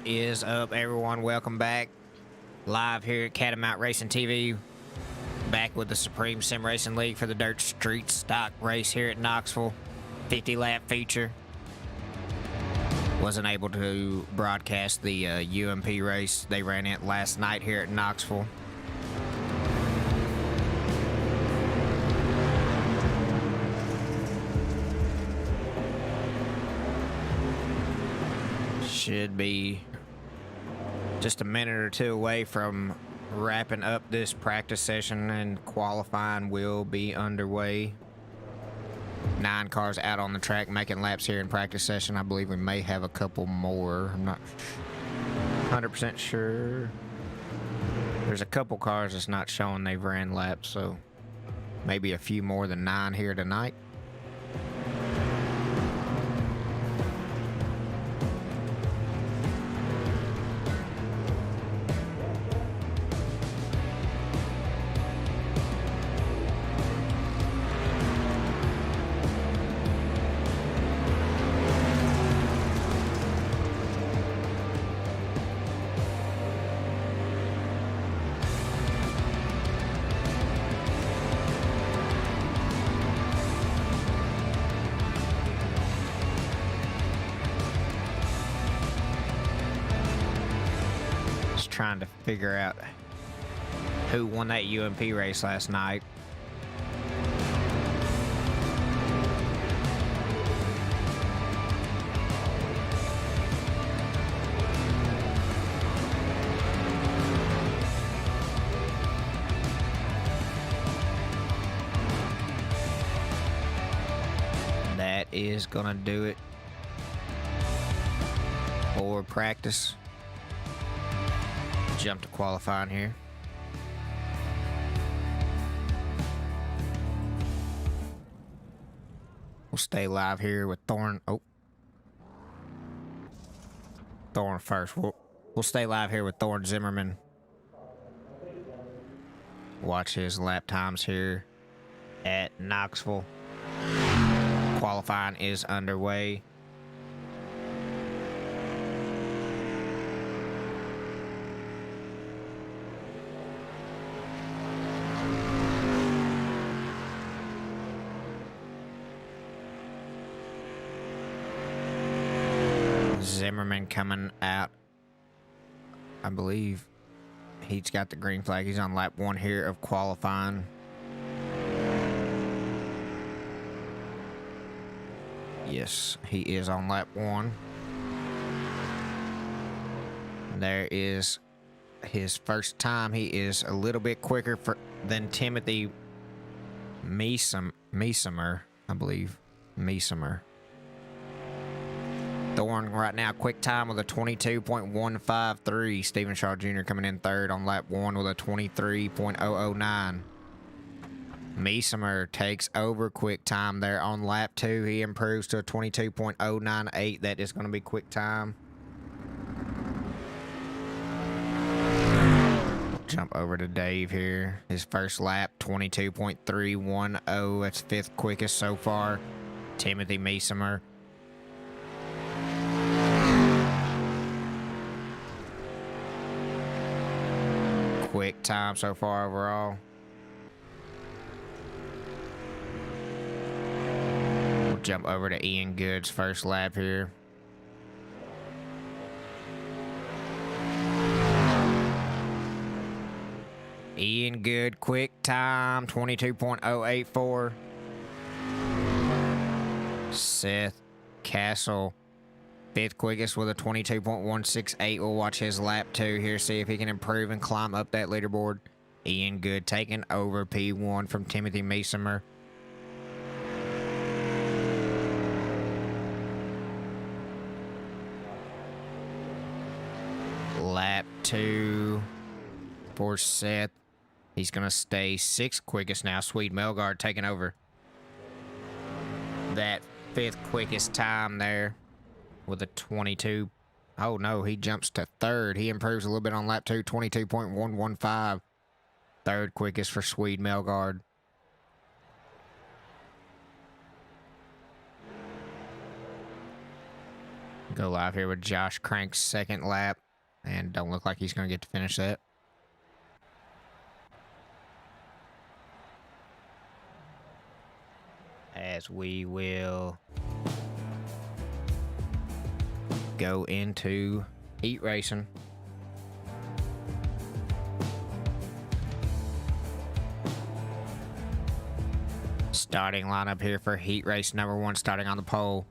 What is up, everyone? Welcome back. Live here at Katamount Racing TV. Back with the Supreme Sim Racing League for the Dirt Street Stock race here at Knoxville. 50-lap feature. Wasn't able to broadcast the UMP race they ran it last night here at Knoxville. Should be just a minute or two away from wrapping up this practice session, and qualifying will be underway. 9 cars out on the track making laps here in practice session. I believe we may have a couple more. I'm not 100% sure. There's a couple cars that's not showing they've ran laps, so maybe a few more than 9 here tonight. Trying to figure out who won that UMP race last night. That is gonna do it for practice. Jump to qualifying here. We'll stay live here with Thorn. Oh, Thorn first. We'll stay live here with Thorn Zimmerman. Watch his lap times here at Knoxville. Qualifying is underway. Zimmerman coming out. I believe he's got the green flag. He's on lap 1 here of qualifying. Yes, he is on lap 1. There is his first time. He is a little bit quicker than Timothy Meesemer, I believe. Meesemer. Thorn right now, quick time with a 22.153. Stephen Shaw Jr. coming in third on lap 1 with a 23.009. Meesemer takes over quick time there on lap 2. He improves to a 22.098. That is going to be quick time. Jump over to Dave here. His first lap, 22.310. That's 5th quickest so far. Timothy Meesemer. Quick time so far overall. We'll jump over to Ian Good's first lap here. Ian Good, quick time, 22.084. Seth Castle, 5th quickest with a 22.168. We'll watch his lap 2 here, see if he can improve and climb up that leaderboard. Ian Good taking over P1 from Timothy Meesemer. Lap 2 for Seth. He's going to stay 6th quickest now. Swede Melgard taking over that 5th quickest time there with a 22. Oh no, he jumps to 3rd. He improves a little bit on lap 2, 22.115. 3rd quickest for Swede Melgard. Go live here with Josh Crank's second lap, and don't look like he's going to get to finish that. As we will go into heat racing. Starting lineup here for heat race number 1, starting on the pole.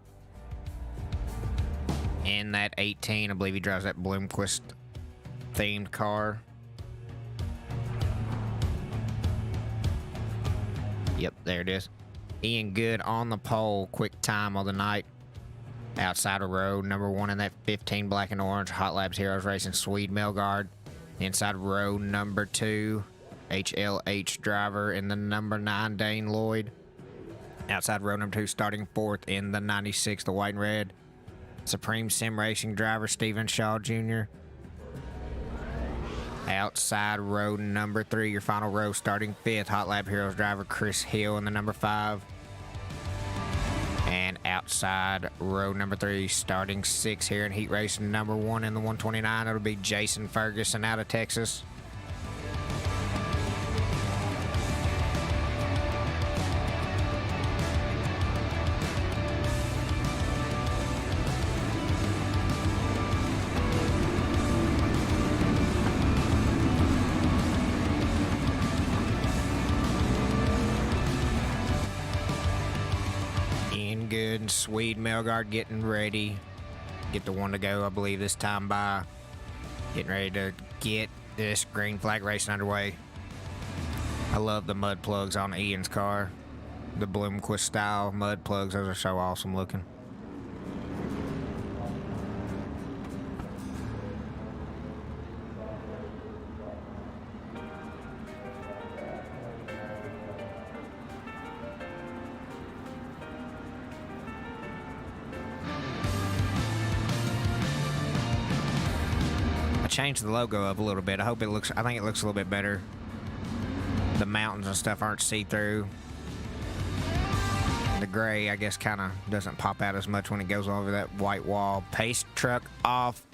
In that 18, I believe he drives that Bloomquist themed car. Yep, there it is. Ian Good on the pole, quick time of the night. Outside of row number 1 in that 15 black and orange, Hot Labs Heroes Racing Swede Melgard. Inside row number 2, HLH driver in the number 9, Dane Lloyd. Outside row number 2, starting 4th in the 96, the white and red, Supreme Sim Racing driver Stephen Shaw Jr. Outside row number 3, your final row, starting 5th, Hot Lab Heroes driver Chris Hill in the number 5. And outside row number 3, starting 6 here in heat race number 1 in the 129, it'll be Jason Ferguson out of Texas. Good and Swede Melgard getting ready. Get the one to go, I believe, this time by. Getting ready to get this green flag racing underway. I love the mud plugs on Ian's car. The Bloomquist style mud plugs, those are so awesome looking. Changed the logo up a little bit. I think it looks a little bit better. The mountains and stuff aren't see-through. The gray, I guess, kind of doesn't pop out as much when it goes over that white wall. Pace truck off.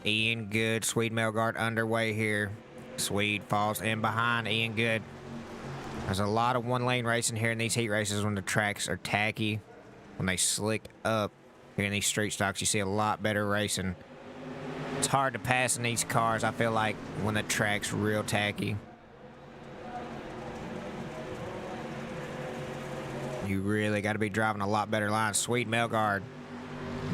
Ian Good, Swede Melgard underway here. Swede falls in behind Ian Good. There's a lot of one-lane racing here in these heat races when the tracks are tacky. When they slick up here in these street stocks, you see a lot better racing. It's hard to pass in these cars, I feel like, when the track's real tacky. You really got to be driving a lot better lines. Swede Melgard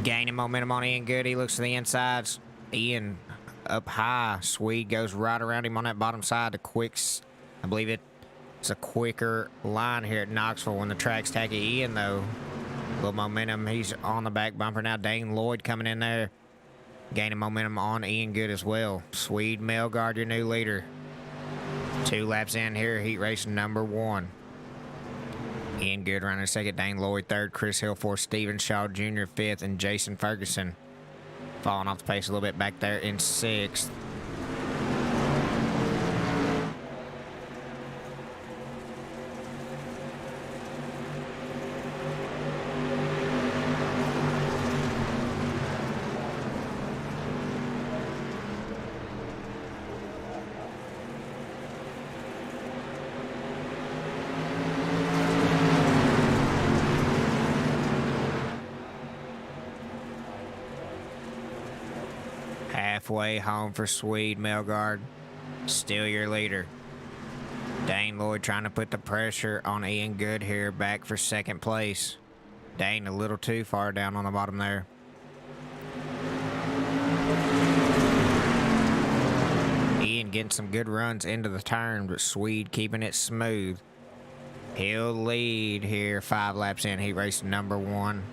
gaining momentum on Ian Good. He looks to the insides. Ian up high. Swede goes right around him on that bottom side. I believe it's a quicker line here at Knoxville when the track's tacky. Ian, though, a little momentum. He's on the back bumper now. Dane Lloyd coming in there. Gaining momentum on Ian Good as well. Swede Melgard, your new leader. 2 laps in here, heat race number 1. Ian Good running 2nd, Dane Lloyd 3rd, Chris Hill 4th, Stephen Shaw Jr. 5th, and Jason Ferguson falling off the pace a little bit back there in 6th. Halfway home for Swede Melgard. Still your leader. Dane Lloyd trying to put the pressure on Ian Good here, back for 2nd place. Dane a little too far down on the bottom there. Ian getting some good runs into the turn, but Swede keeping it smooth. He'll lead here 5 laps in heat race number 1.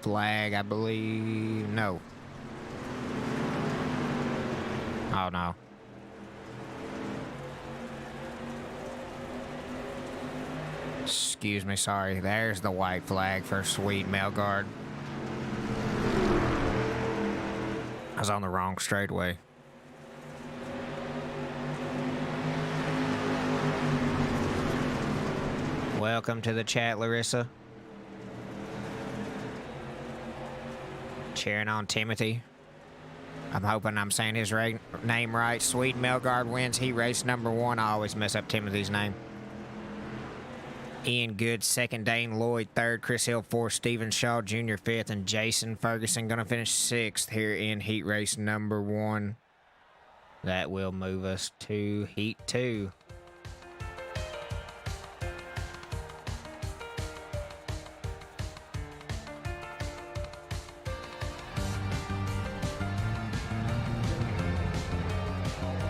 flag, I believe. No. Oh, no. Excuse me, sorry. There's the white flag for Sweet Melgard. I was on the wrong straightaway. Welcome to the chat, Larissa. Cheering on Timothy. I'm hoping I'm saying his name right. Sweet Melgard wins heat race number 1. I always mess up Timothy's name. Ian Good, 2nd. Dane Lloyd, 3rd. Chris Hill, 4th. Stephen Shaw Jr., 5th. And Jason Ferguson going to finish 6th here in heat race number 1. That will move us to heat 2.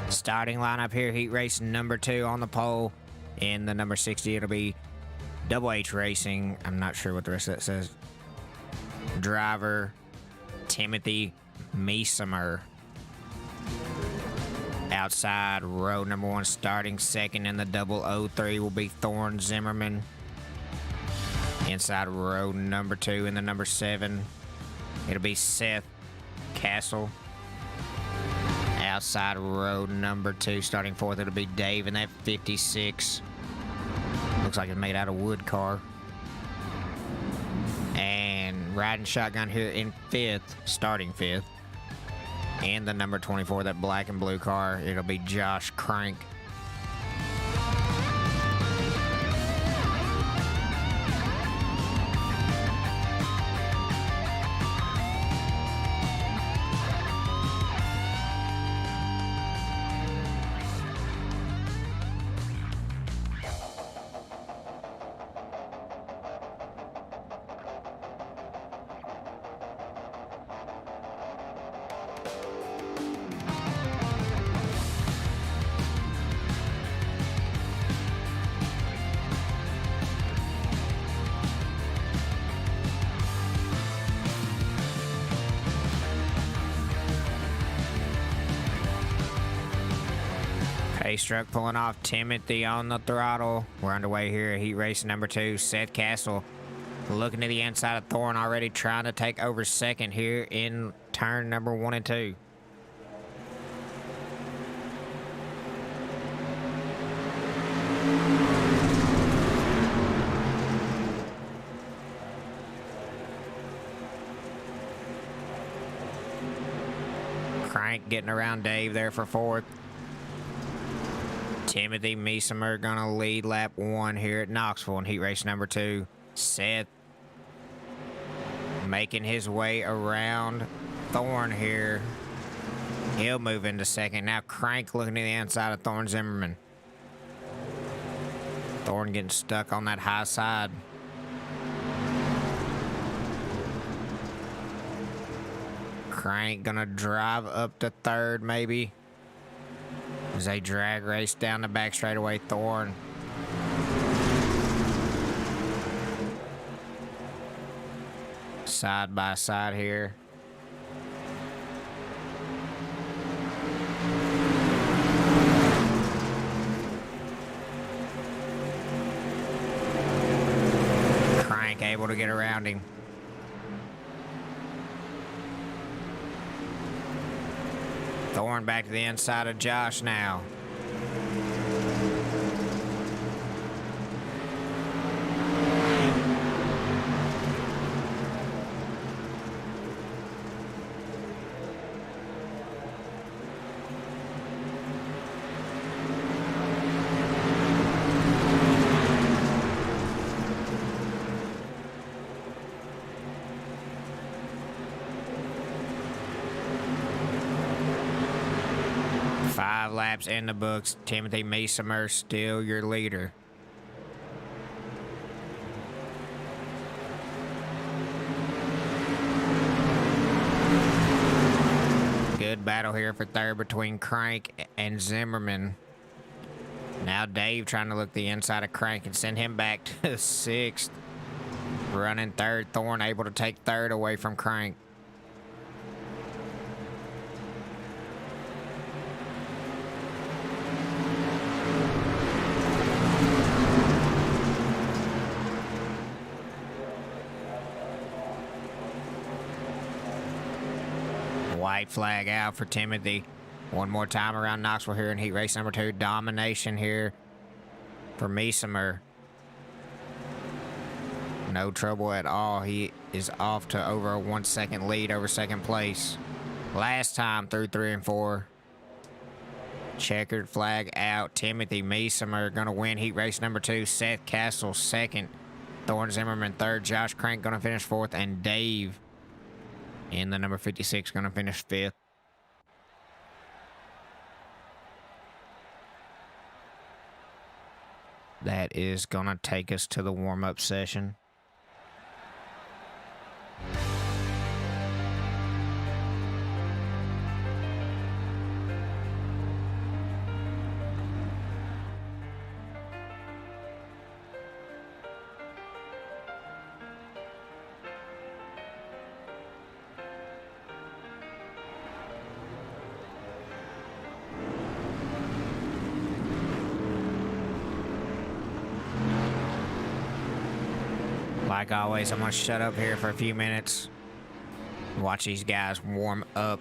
Starting lineup here, heat race number 2 on the pole. In the number 60, it'll be Double H Racing. I'm not sure what the rest of that says. Driver Timothy Meesemer. Outside, row number 1, starting 2nd in the 003 will be Thorne Zimmerman. Inside row number 2 in the number 7, it'll be Seth Castle. Outside row number 2, starting 4th, it'll be Dave in that 56. Looks like it's made out of wood car. And riding shotgun here in 5th, starting 5th. And the number 24, that black and blue car, it'll be Josh Crank. Pace-Truck pulling off, Timothy on the throttle. We're underway here at heat race number 2. Seth Castle looking to the inside of Thorne, already trying to take over 2nd here in turn number 1 and 2. Crank getting around Dave there for 4th. Timothy Meesemer gonna lead lap 1 here at Knoxville in heat race number 2. Seth making his way around Thorne here. He'll move into 2nd. Now Crank looking to the inside of Thorne Zimmerman. Thorne getting stuck on that high side. Crank gonna drive up to 3rd maybe. As they drag race down the back straightaway, Thorne. Side by side here. Crank able to get around him. Thorne back to the inside of Josh now. Laps in the books. Timothy Meesemer still your leader. Good battle here for 3rd between Crank and Zimmerman. Now Dave trying to look the inside of Crank and send him back to 6th. Running third, Thorne able to take third away from Crank. White flag out for Timothy. One more time around Knoxville here in heat race number 2. Domination here for Meesemer. No trouble at all. He is off to over a 1 second lead over second place. Last time through 3 and 4. Checkered flag out. Timothy Meesemer going to win heat race number 2. Seth Castle second. Thorne Zimmerman third. Josh Crank going to finish fourth. And Dave in the number 56 going to finish fifth. That is going to take us to the warm-up session. Like always, I'm going to shut up here for a few minutes. Watch these guys warm up.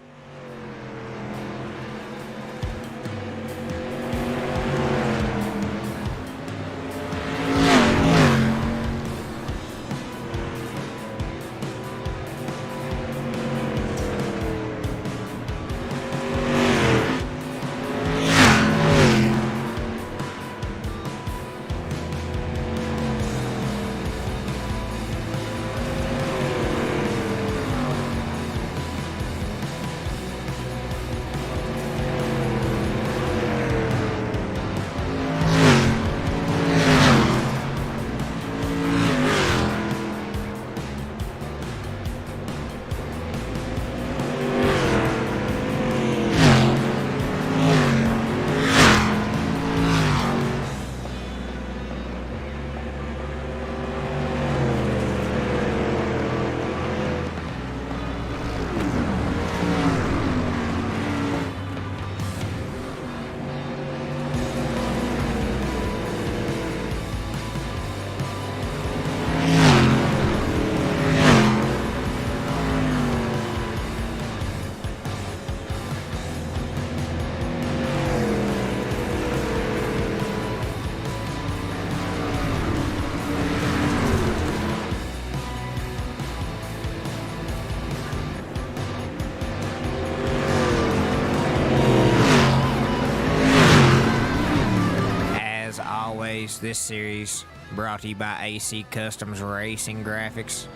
This series brought to you by AC Customs Racing Graphics.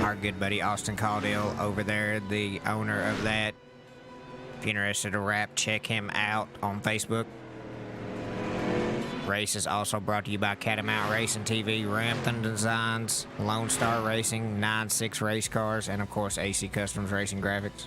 Our good buddy Austin Caudill over there, the owner of that. If you're interested in rap, check him out on Facebook. Race is also brought to you by Katamount Racing TV, Ramthun Designs, Lonestar Racing, 9.6 Racecars, and of course AC Customs Racing Graphics.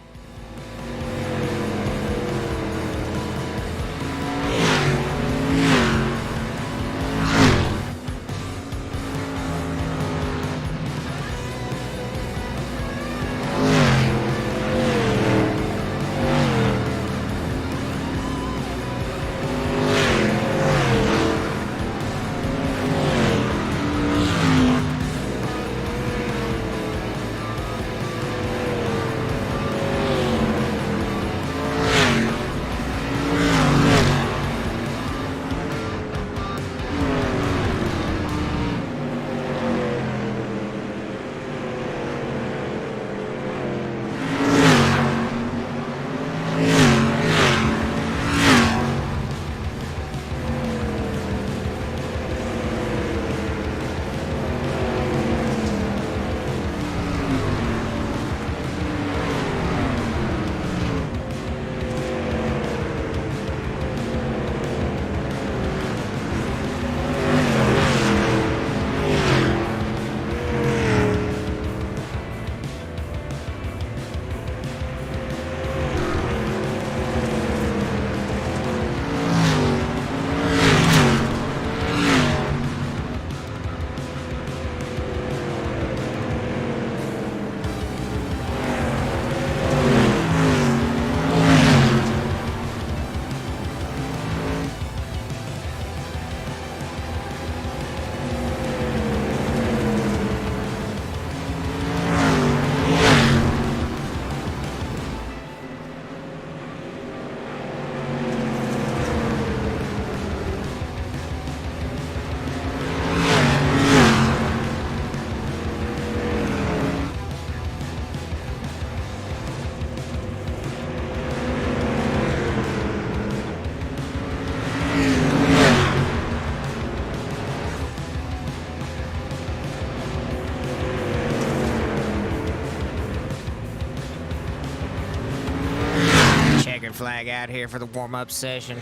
flag out here for the warm-up session.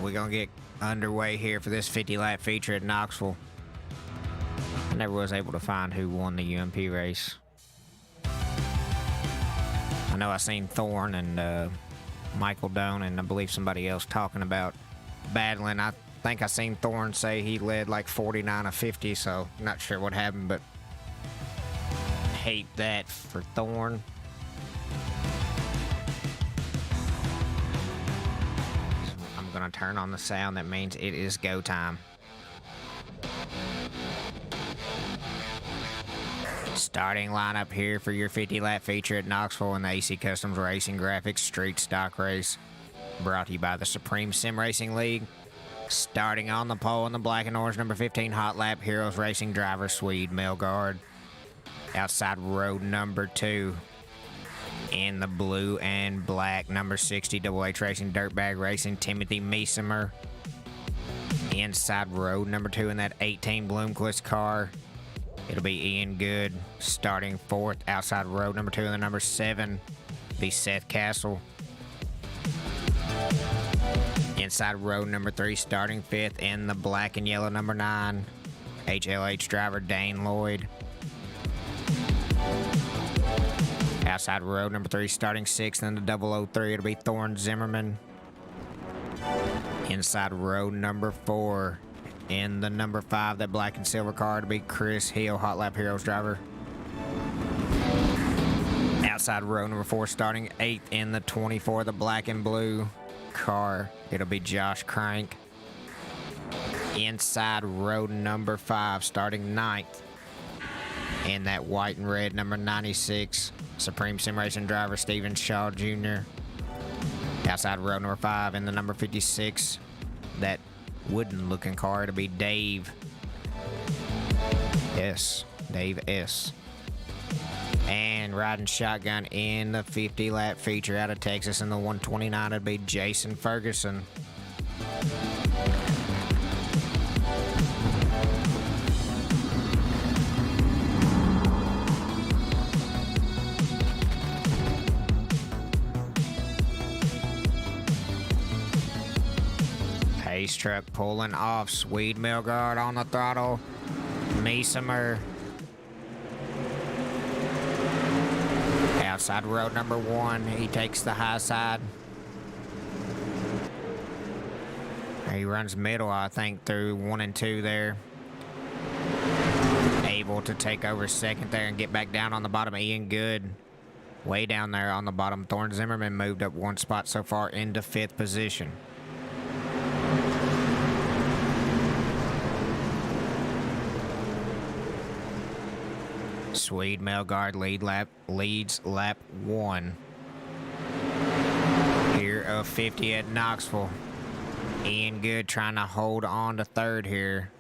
We're gonna get underway here for this 50-lap feature at Knoxville. I never was able to find who won the UMP race. I know I seen Thorne and Michael Doan and I believe somebody else talking about battling. I think I seen Thorne say he led like 49 of 50, so not sure what happened, but hate that for Thorne. I'm gonna turn on the sound. That means it is go time. Starting lineup here for your 50-lap feature at Knoxville in the AC Customs Racing Graphics Street Stock Race. Brought to you by the Supreme Sim Racing League. Starting on the pole in the black and orange, number 15 Hot Lap Heroes Racing driver, Swede Melgard. Outside row number 2 in the blue and black, number 60 Double H Racing Dirtbag Racing, Timothy Meesemer. Inside row number 2 in that 18 Bloomquist car, it'll be Ian Good. Starting 4th, outside row number 2 in the number 7, be Seth Castle. Inside row number 3, starting 5th in the black and yellow number 9, HLH driver Dane Lloyd. Outside row number 3, starting 6th in the 003, it'll be Thorne Zimmerman. Inside row number 4, in the number 5, that black and silver car, it'll be Chris Hill, Hot Lap Heroes driver. Outside row number 4, starting 8th in the 24, the black and blue car, it'll be Josh Crank. Inside row number 5, starting 9th in that white and red number 96, Supreme Sim Racing driver Stephen Shaw Jr. Outside row number 5 in the number 56, that wooden looking car, it'll be Dave S. And riding shotgun in the 50-lap feature out of Texas in the 129, it'll be Jason Ferguson. Pace truck pulling off. Swede Melgard on the throttle. Meesemer. Outside road number 1. He takes the high side. He runs middle, I think, through 1 and 2 there. Able to take over second there and get back down on the bottom. Ian Good way down there on the bottom. Thorne Zimmerman moved up 1 spot so far into 5th position. Swede Melgard leads lap 1 here of 50 at Knoxville. Ian Good trying to hold on to 3rd here.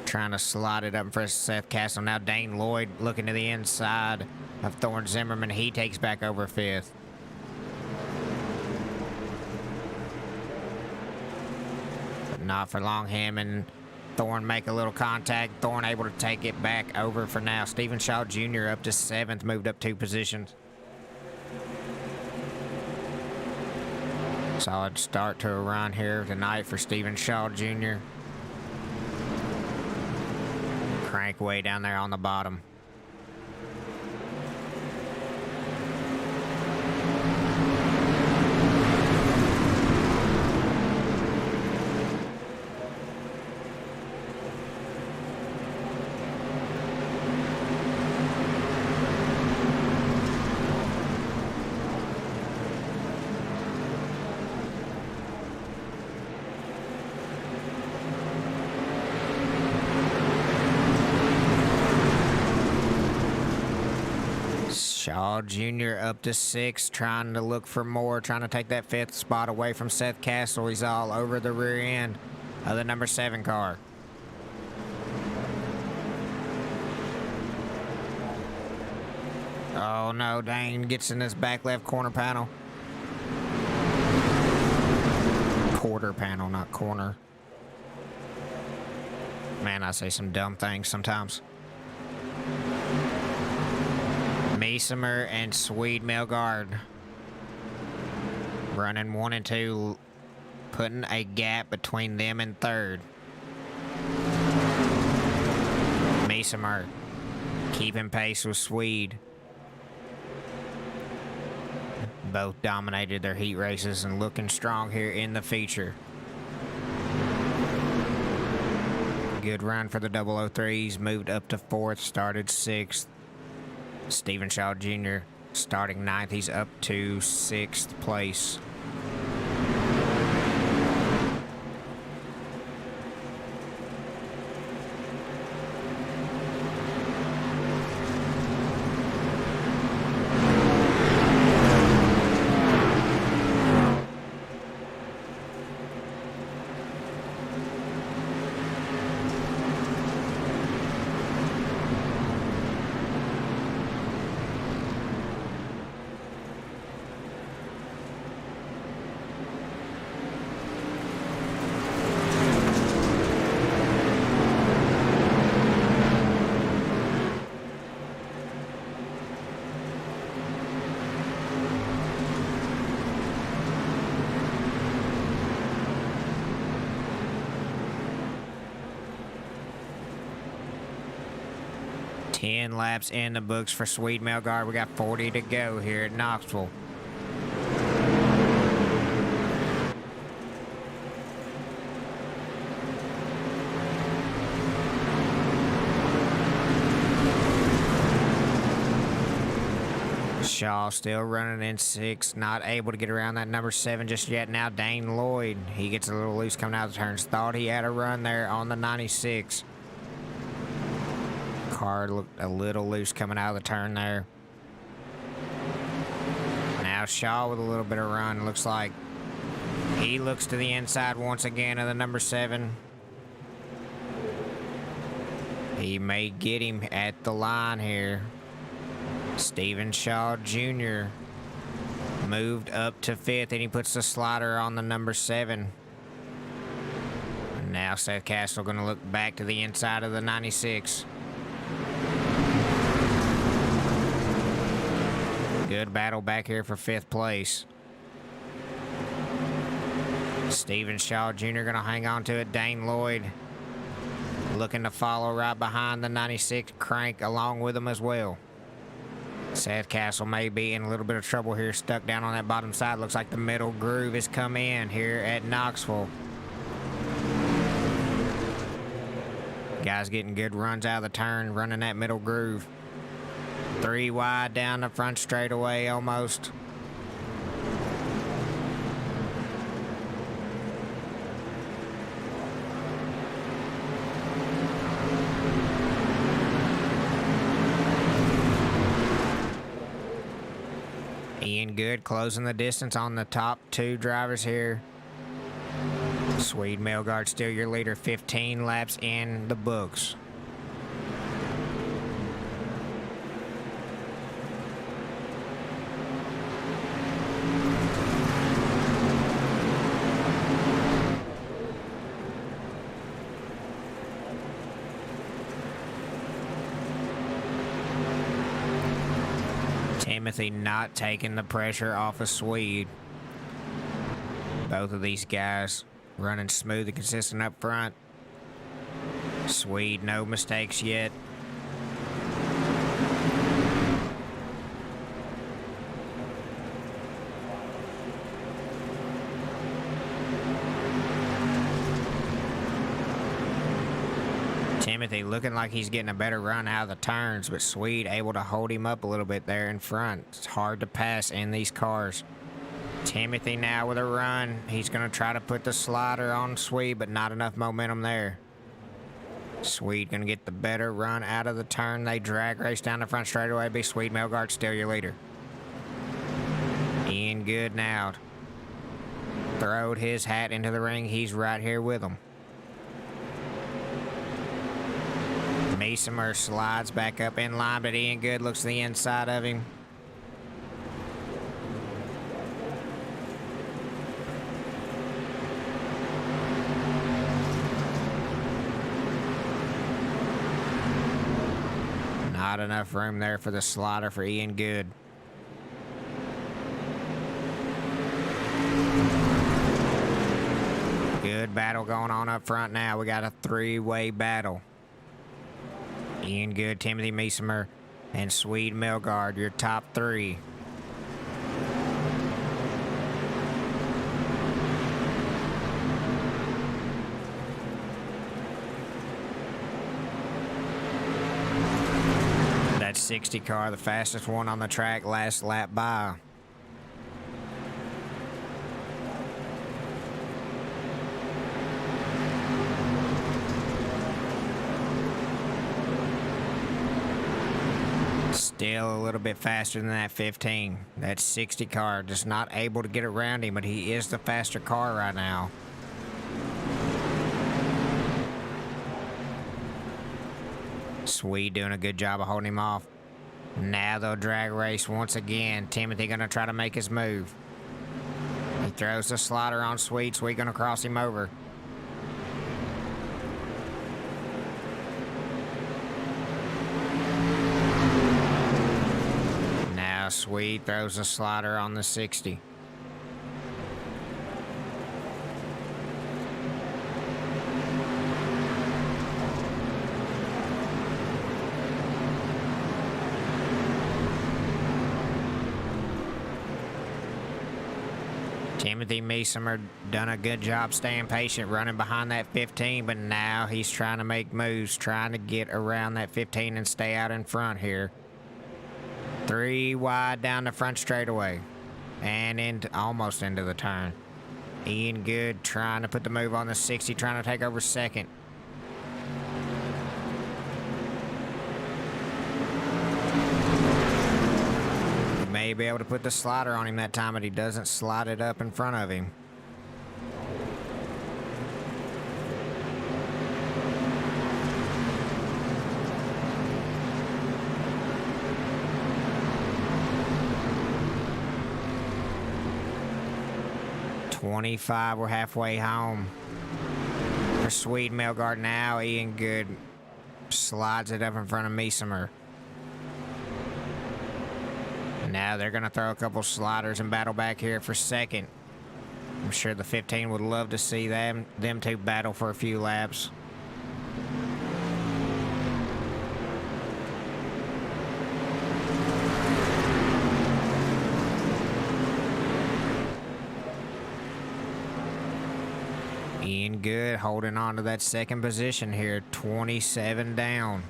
Trying to slide it up for Seth Castle. Now Dane Lloyd looking to the inside of Thorne Zimmerman. He takes back over 5th. But not for long. Him and Thorne make a little contact. Thorne able to take it back over for now. Stephen Shaw Jr. up to 7th, moved up 2 positions. Solid start to a run here tonight for Stephen Shaw Jr. Crank way down there on the bottom. Shaw Jr. up to 6th, trying to look for more, trying to take that 5th spot away from Seth Castle. He's all over the rear end of the number 7 car. Oh no, Dane gets in this back left corner panel. Quarter panel, not corner. Man, I say some dumb things sometimes. Meesemer and Swede Melgard Running 1 and 2, putting a gap between them and third. Mesmer keeping pace with Swede. Both dominated their heat races and looking strong here in the feature. Good run for the 003s, moved up to 4th, started 6th. Stephen Shaw Jr. starting 9th, he's up to 6th place. Ten laps in the books for Swede Melgard. We got 40 to go here at Knoxville. Shaw still running in 6th, not able to get around that number 7 just yet. Now Dane Lloyd, he gets a little loose coming out of the turns. Thought he had a run there on the 96. Car looked a little loose coming out of the turn there. Now Shaw with a little bit of run. Looks like he looks to the inside once again of the number 7. He may get him at the line here. Stephen Shaw Jr. moved up to 5th, and he puts the slider on the number 7. And now Seth Castle going to look back to the inside of the 96. Good battle back here for 5th place. Stephen Shaw Jr. going to hang on to it. Dane Lloyd looking to follow right behind the 96. Crank along with him as well. Seth Castle may be in a little bit of trouble here, stuck down on that bottom side. Looks like the middle groove has come in here at Knoxville. Guys getting good runs out of the turn, running that middle groove. 3 wide down the front straightaway almost. Ian Good closing the distance on the top 2 drivers here. Swede Melgard still your leader, 15 laps in the books. Timothy not taking the pressure off of Swede. Both of these guys running smooth and consistent up front. Swede, no mistakes yet. Timothy looking like he's getting a better run out of the turns, but Swede able to hold him up a little bit there in front. It's hard to pass in these cars. Timothy now with a run. He's going to try to put the slider on Swede, but not enough momentum there. Swede going to get the better run out of the turn. They drag race down the front straightaway. Be Swede Melgard still your leader. Ian Good now throwed his hat into the ring. He's right here with them. Mesmer slides back up in line, but Ian Good looks to the inside of him. Not enough room there for the slider for Ian Good. good battle going on up front now. We got a three-way battle. Ian Good, Timothy Meesemer, and Swede Melgard, your top three. That 60 car, the fastest one on the track, last lap by. Still a little bit faster than that 15. That 60 car just not able to get around him, but he is the faster car right now. Swede doing a good job of holding him off. Now they'll drag race once again. Timothy gonna try to make his move. He throws the slider on Swede. Swede gonna cross him over. Now Swede throws the slider on the 60. Timothy Meesemer done a good job staying patient, running behind that 15, but now he's trying to make moves, trying to get around that 15 and stay out in front here. 3 wide down the front straightaway and almost into the turn. Ian Good trying to put the move on the 60, trying to take over second. May be able to put the slider on him that time, but he doesn't slide it up in front of him. We're halfway home. For Swede Melgard now, Ian Good slides it up in front of Meesemer. Now they're going to throw a couple sliders and battle back here for second. I'm sure the 15 would love to see them two battle for a few laps. Ian Good holding on to that second position here, 27 down.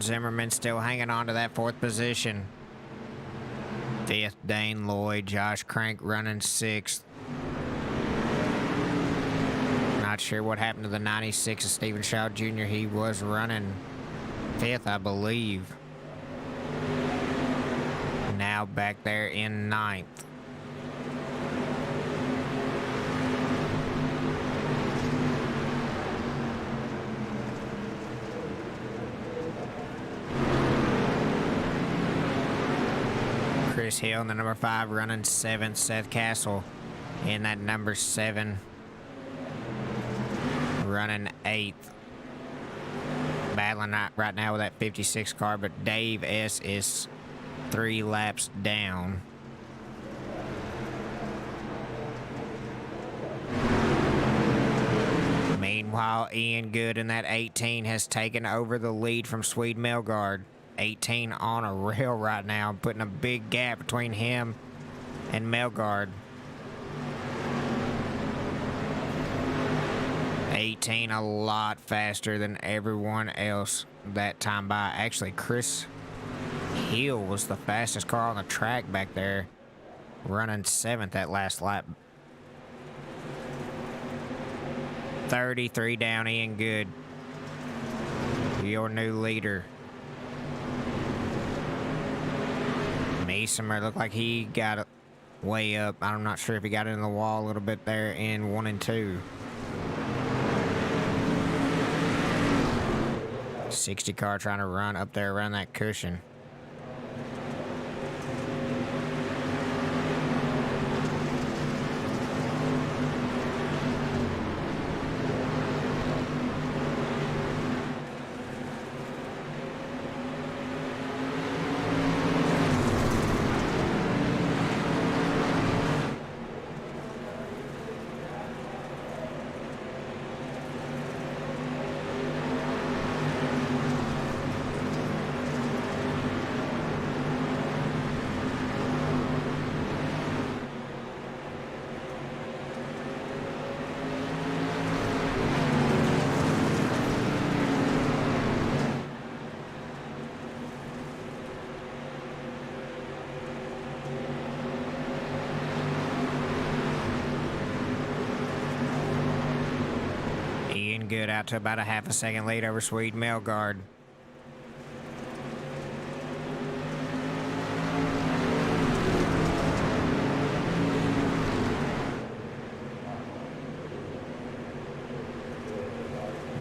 Zimmerman still hanging on to that fourth position. Fifth, Dane Lloyd. Josh Crank running sixth. Not sure what happened to the 96 of Stephen Shaw Jr. He was running fifth, I believe. Now back there in ninth. Chris Hill in the number 5 running 7th. Seth Castle in that number 7 running 8th. Battling right now with that 56 car, but Dave S. is 3 laps down. Meanwhile, Ian Good in that 18 has taken over the lead from Swede Melgard. 18 on a rail right now, putting a big gap between him and Melgard. 18 a lot faster than everyone else that time by. Actually, Chris Hill was the fastest car on the track back there. running 7th that last lap. 33 down, Ian Good. Your new leader. Meesemer looked like he got it way up. I'm not sure if he got in the wall a little bit there in 1 and 2. 60 car trying to run up there around that cushion. Good out to about a half a second lead over Swede Melgard.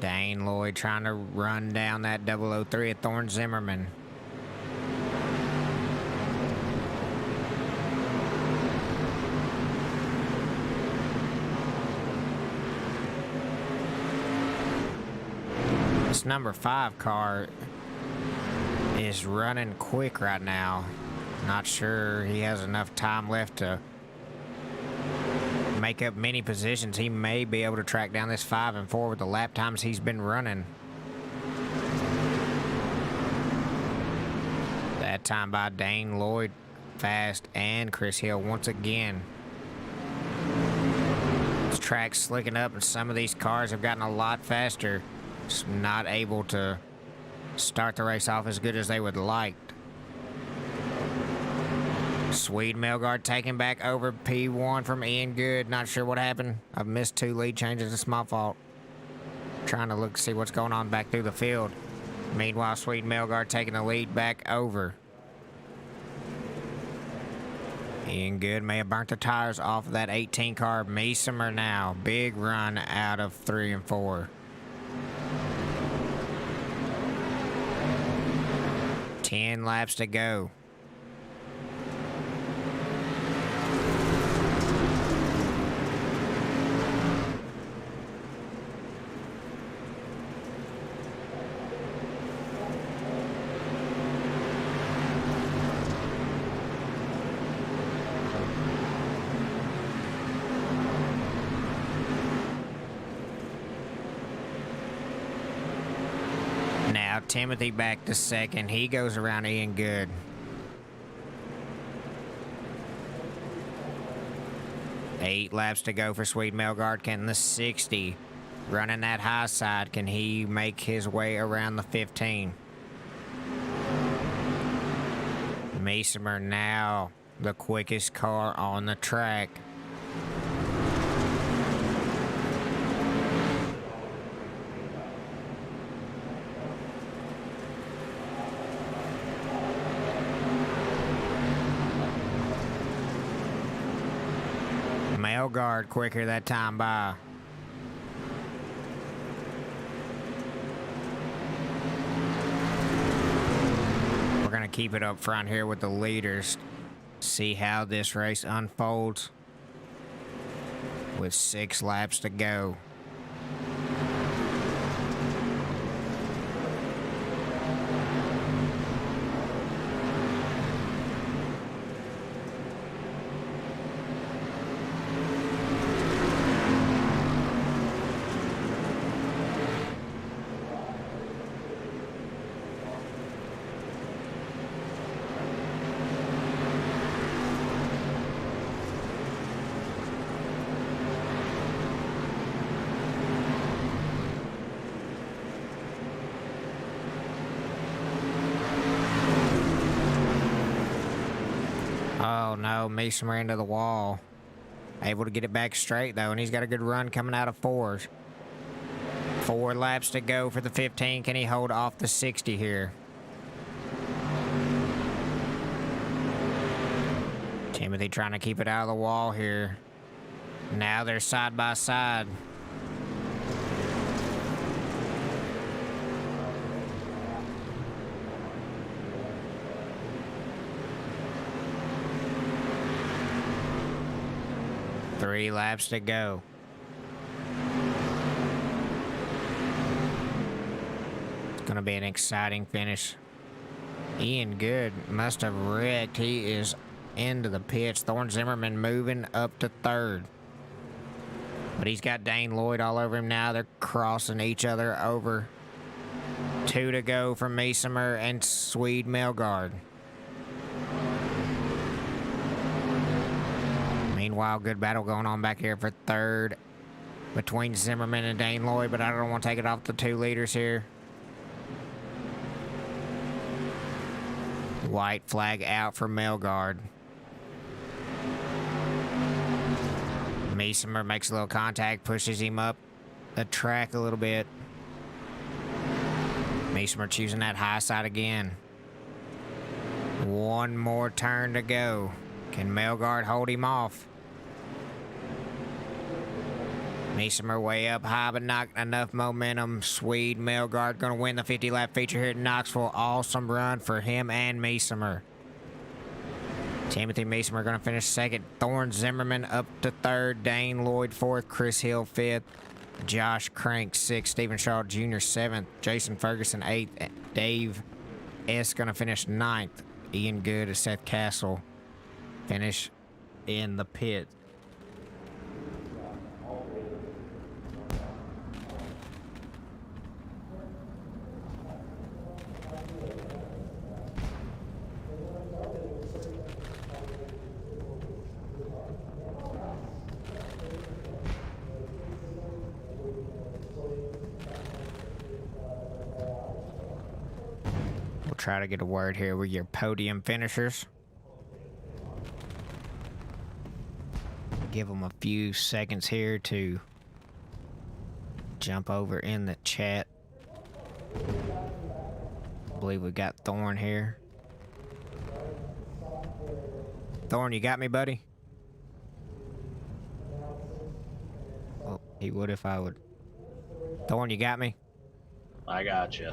Dane Lloyd trying to run down that 003 at Thorne Zimmerman. This number 5 car is running quick right now. Not sure he has enough time left to make up many positions. He may be able to track down this 5 and 4 with the lap times he's been running. That time by Dane Lloyd, fast, and Chris Hill once again. This track's slicking up and some of these cars have gotten a lot faster. Just not able to start the race off as good as they would like. Swede Melgard taking back over P1 from Ian Good. Not sure what happened. I've missed 2 lead changes. It's my fault. Trying to look see what's going on back through the field. Meanwhile, Swede Melgard taking the lead back over. Ian Good may have burnt the tires off of that 18 car. Meesemer now. Big run out of 3 and 4. 10 laps to go. Timothy back to second. He goes around Ian Good. Eight laps to go for Swede Melgard. Can the 60 running that high side, can he make his way around the 15? Meesemer now the quickest car on the track. Melgard quicker that time by. We're going to keep it up front here with the leaders. See how this race unfolds with 6 laps to go. Oh no, Meesemer into the wall. Able to get it back straight though, and he's got a good run coming out of 4s. 4 laps to go for the 15. Can he hold off the 60 here? Timothy trying to keep it out of the wall here. Now they're side by side. Three laps to go. It's gonna be an exciting finish. Ian Good must have wrecked. He is into the pits. Thorne Zimmerman moving up to 3rd. But he's got Dane Lloyd all over him now. They're crossing each other over. 2 to go for Meesemer and Swede Melgard. Meanwhile, good battle going on back here for 3rd between Zimmerman and Dane Lloyd, but I don't want to take it off the 2 leaders here. White flag out for Melgard. Meesemer makes a little contact, pushes him up the track a little bit. Meesemer choosing that high side again. 1 more turn to go. Can Melgard hold him off? Meesemer way up high, but not enough momentum. Swede Melgard gonna win the 50-lap feature here at Knoxville. Awesome run for him and Meesemer. Timothy Meesemer gonna finish 2nd. Thorne Zimmerman up to 3rd. Dane Lloyd 4th. Chris Hill 5th. Josh Crank 6th. Stephen Shaw Jr. 7th. Jason Ferguson 8th. Dave S. gonna finish 9th. Ian Good and Seth Castle finish in the pit. We'll try to get a word here with your podium finishers. Give them a few seconds here to jump over in the chat. I believe we got Thorne here. Thorne, you got me, buddy? Oh, he would if I would. Thorne, you got me? I got you.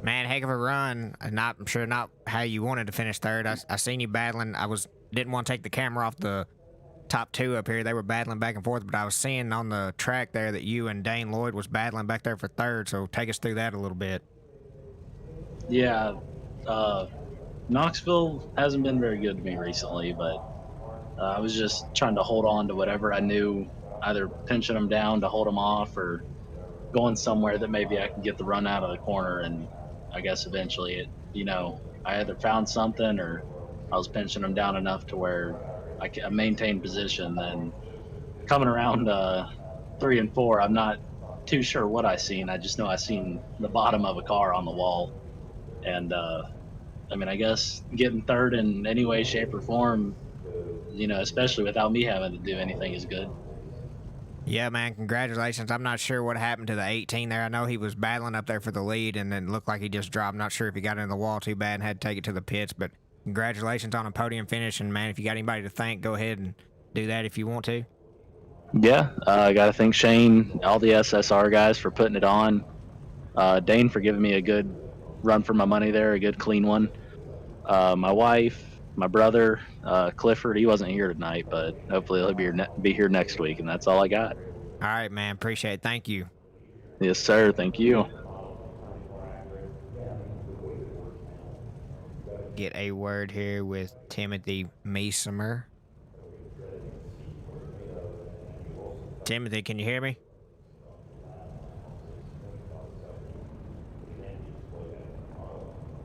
Man, heck of a run. I'm sure not how you wanted to finish 3rd. I seen you battling. Didn't want to take the camera off the top 2 up here. They were battling back and forth, but I was seeing on the track there that you and Dane Lloyd was battling back there for 3rd, so take us through that a little bit. Yeah, Knoxville hasn't been very good to me recently, but I was just trying to hold on to whatever I knew, either pinching them down to hold them off or going somewhere that maybe I can get the run out of the corner. And I guess eventually I either found something or I was pinching them down enough to where I maintained position. Then coming around 3 and 4, I'm not too sure what I seen. I just know I seen the bottom of a car on the wall. And I guess getting 3rd in any way, shape, or form, especially without me having to do anything, is good. Yeah, man, congratulations. I'm not sure what happened to the 18 there. I know he was battling up there for the lead, and then looked like he just dropped. Not sure if he got into the wall too bad and had to take it to the pits, but congratulations on a podium finish. And, man, if you got anybody to thank, go ahead and do that if you want to. Yeah, I got to thank Shane, all the SSR guys for putting it on. Dane for giving me a good run for my money there, a good clean one. My wife, my brother, Clifford, he wasn't here tonight, but hopefully he'll be here next week, and that's all I got. All right, man. Appreciate it. Thank you. Yes, sir. Thank you. Get a word here with Timothy Meesemer. Timothy, can you hear me?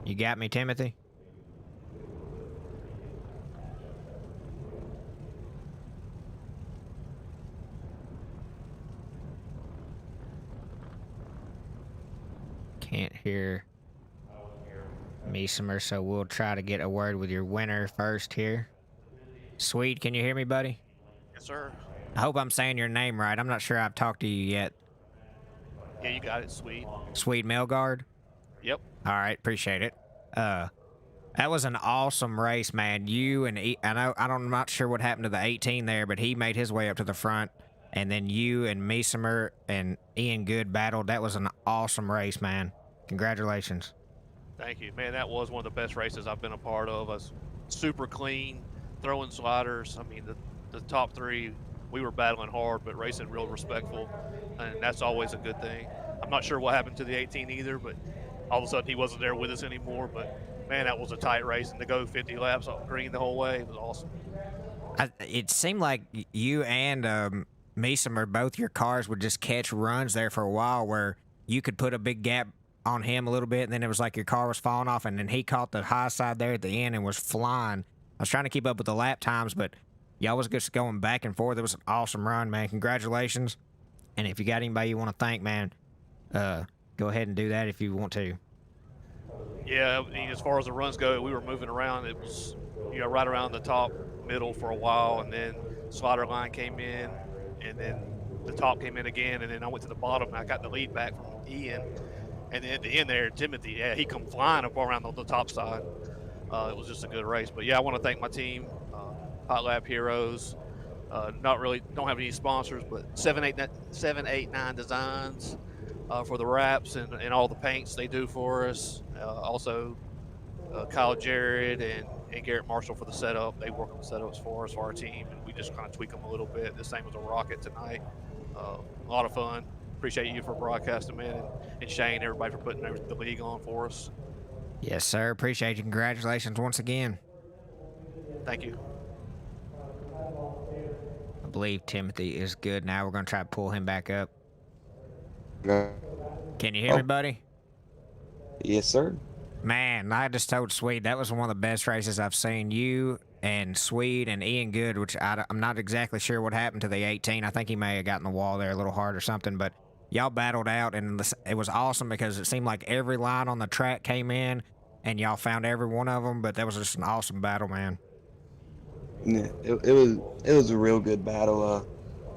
You got me, Timothy? Can't hear Meesemer, so we'll try to get a word with your winner first here. Sweet, can you hear me, buddy? Yes, sir. I hope I'm saying your name right. I'm not sure I've talked to you yet. Yeah, you got it. Sweet. Sweet Melgard? Yep. All right, appreciate it. That was an awesome race, man. You and I'm not sure what happened to the 18 there, but he made his way up to the front, and then you and Meesimer and Ian Good battled. That was an awesome race, man. Congratulations. Thank you, man. That was one of the best races I've been a part of. I was super clean, throwing sliders. I mean, the top three, we were battling hard, but racing real respectful, and that's always a good thing. I'm not sure what happened to the 18 either, but all of a sudden he wasn't there with us anymore. But man, that was a tight race, and to go 50 laps on green the whole way was awesome. It seemed like you and Meesimer, both your cars would just catch runs there for a while where you could put a big gap on him a little bit, and then it was like your car was falling off, and then he caught the high side there at the end and was flying. I was trying to keep up with the lap times, but y'all was just going back and forth. It was an awesome run, man. Congratulations. And if you got anybody you want to thank, man, go ahead and do that if you want to. Yeah, I mean, as far as the runs go, we were moving around. It was, right around the top middle for a while, and then slider line came in, and then the top came in again, and then I went to the bottom, and I got the lead back from Ian. And then at the end there, Timothy, yeah, he come flying up around the top side. It was just a good race. But yeah, I want to thank my team, Hot Lap Heroes. Don't have any sponsors, but 789 Designs for the wraps and all the paints they do for us. Also, Kyle Jarrett and Garrett Marshall for the setup. They work on the setups for us, for our team, and we just kind of tweak them a little bit. The same as a Rocket tonight. A lot of fun. Appreciate you for broadcasting, man, and Shane, everybody for putting the league on for us. Yes, sir. Appreciate you. Congratulations once again. Thank you. I believe Timothy is good now. We're going to try to pull him back up. No. Can you hear me, buddy? Yes, sir. Man, I just told Swede that was one of the best races I've seen. You and Swede and Ian Good, which I'm not exactly sure what happened to the 18. I think he may have gotten the wall there a little hard or something, but y'all battled out, and it was awesome because it seemed like every line on the track came in, and y'all found every one of them, but that was just an awesome battle, man. Yeah, it was a real good battle.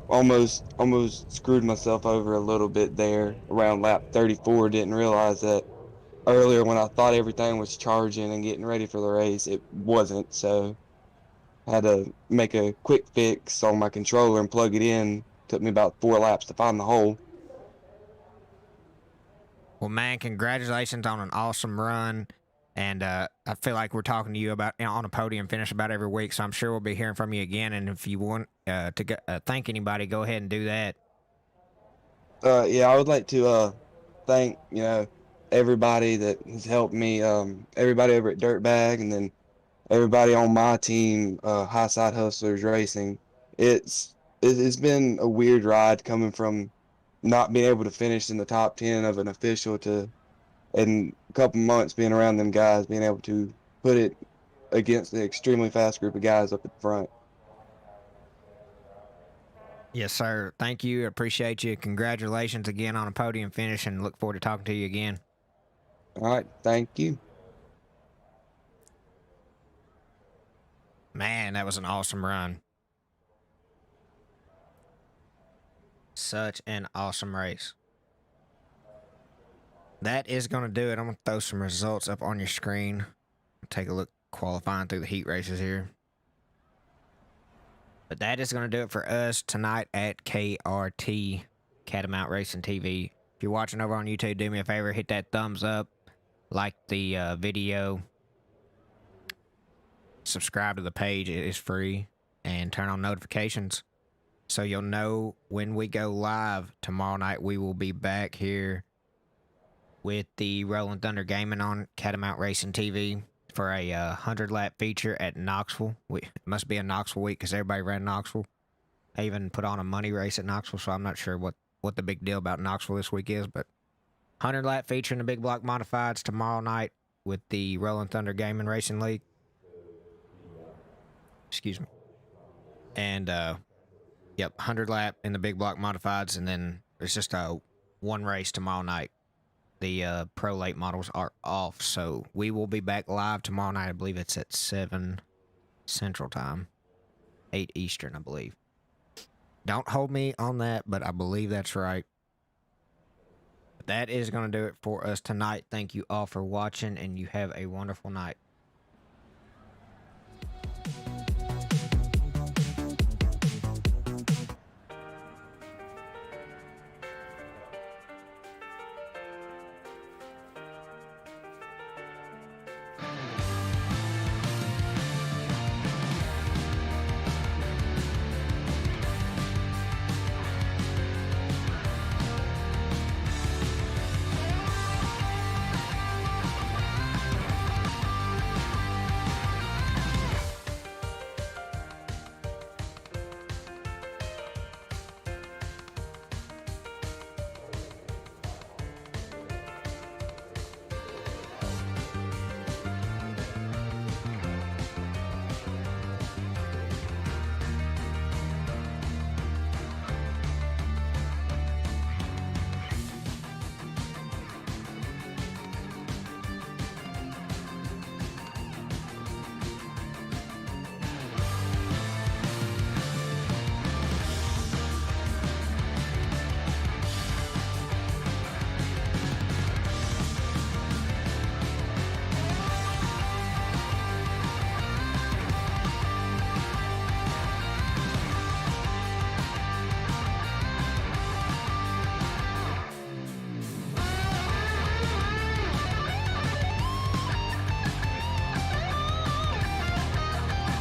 Almost screwed myself over a little bit there around lap 34. Didn't realize that earlier when I thought everything was charging and getting ready for the race, it wasn't. So I had to make a quick fix on my controller and plug it in. Took me about 4 laps to find the hole. Well, man, congratulations on an awesome run. And I feel like we're talking to you about on a podium finish about every week, so I'm sure we'll be hearing from you again. And if you want to thank anybody, go ahead and do that. Yeah, I would like to thank everybody that has helped me. Everybody over at Dirtbag, and then everybody on my team, High Side Hustlers Racing. It's been a weird ride coming from not being able to finish in the top 10 of an official to, in a couple months being around them guys, being able to put it against the extremely fast group of guys up at the front. Yes, sir. Thank you. Appreciate you. Congratulations again on a podium finish, and look forward to talking to you again. All right. Thank you. Man, that was an awesome run. Such an awesome race. That is going to do it. I'm going to throw some results up on your screen. Take a look qualifying through the heat races here. But that is going to do it for us tonight at KRT, Katamount Racing TV. If you're watching over on YouTube, do me a favor, hit that thumbs up, like the video, subscribe to the page, it is free, and turn on notifications so you'll know when we go live tomorrow night. We will be back here with the Rolling Thunder Gaming on Katamount Racing TV for a 100-lap feature at Knoxville. It must be a Knoxville week because everybody ran Knoxville. I even put on a money race at Knoxville, so I'm not sure what the big deal about Knoxville this week is, but 100-lap feature in the Big Block Modifieds tomorrow night with the Rolling Thunder Gaming Racing League. Excuse me. And, 100-lap in the Big Block Modifieds, and then it's just one race tomorrow night. The Pro Late models are off, so we will be back live tomorrow night. I believe it's at 7 Central Time. 8 Eastern, I believe. Don't hold me on that, but I believe that's right. That is going to do it for us tonight. Thank you all for watching, and you have a wonderful night.